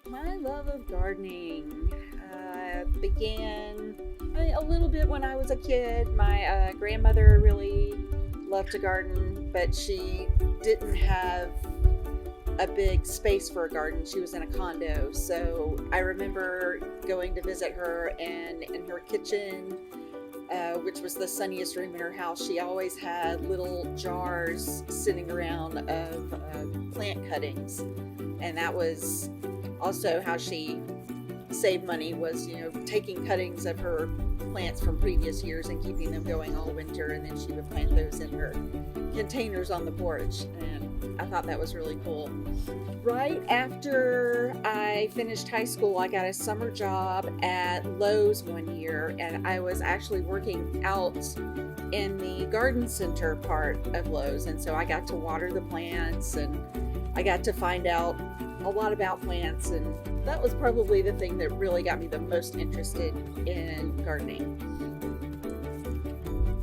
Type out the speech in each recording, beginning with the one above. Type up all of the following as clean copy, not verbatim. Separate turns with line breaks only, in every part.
My love of gardening began a little bit when I was a kid. My grandmother really loved to garden, but she didn't have a big space for a garden. She was in a condo. So I remember going to visit her, and in her kitchen, which was the sunniest room in her house, she always had little jars sitting around of plant cuttings. And that was also how she saved money, was taking cuttings of her plants from previous years and keeping them going all winter, and then she would plant those in her containers on the porch. And I thought that was really cool. Right after I finished high school, I got a summer job at Lowe's one year, and I was actually working out in the garden center part of Lowe's. And so I got to water the plants, and I got to find out a lot about plants, and that was probably the thing that really got me the most interested in gardening.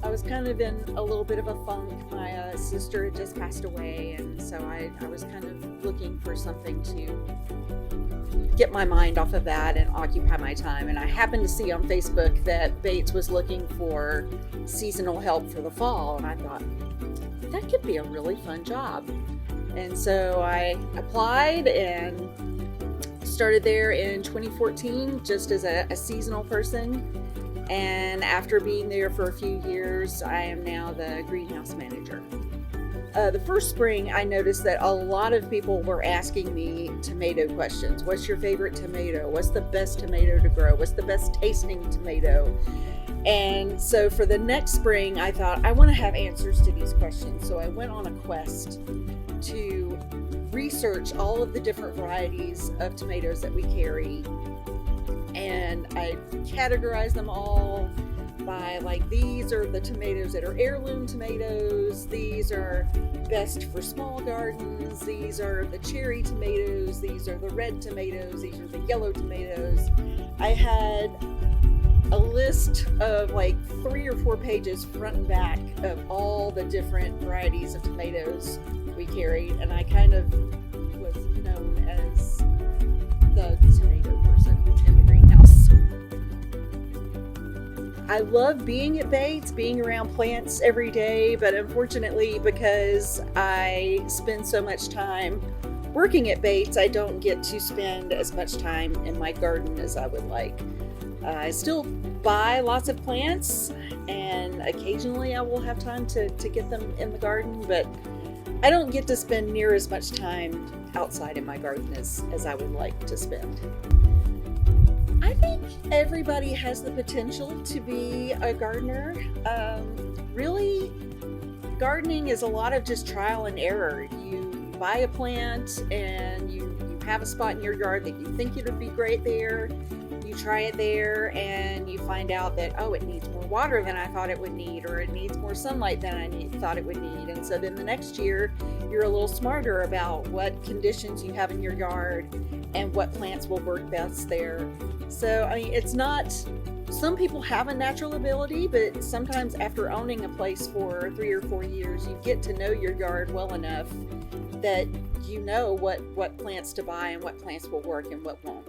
I was kind of in a little bit of a funk. My sister had just passed away, and so I was kind of looking for something to get my mind off of that and occupy my time. And I happened to see on Facebook that Bates was looking for seasonal help for the fall, and I thought, that could be a really fun job. And so I applied and started there in 2014 just as a seasonal person. And after being there for a few years, I am now the greenhouse manager. The first spring, I noticed that a lot of people were asking me tomato questions. What's your favorite tomato? What's the best tomato to grow? What's the best tasting tomato? And so for the next spring, I thought, I want to have answers to these questions. So I went on a quest to research all of the different varieties of tomatoes that we carry. And I categorized them all by, like, these are the tomatoes that are heirloom tomatoes, these are best for small gardens, these are the cherry tomatoes, these are the red tomatoes, these are the yellow tomatoes. I had a list of like 3 or 4 pages front and back of all the different varieties of tomatoes we carried, and I kind of was known as the tomato person in the greenhouse. I love being at Bates, being around plants every day, but unfortunately, because I spend so much time working at Bates, I don't get to spend as much time in my garden as I would like. I still buy lots of plants, and occasionally I will have time to get them in the garden, but I don't get to spend near as much time outside in my garden as I would like to spend. I think everybody has the potential to be a gardener. Really, gardening is a lot of just trial and error. You buy a plant and you have a spot in your yard that you think it would be great there. You try it there and you find out that, oh, it needs more water than I thought it would need, or it needs more sunlight than I thought it would need. And so then the next year, you're a little smarter about what conditions you have in your yard and what plants will work best there. So, I mean, it's not, some people have a natural ability, but sometimes after owning a place for 3 or 4 years, you get to know your yard well enough that you know what plants to buy and what plants will work and what won't.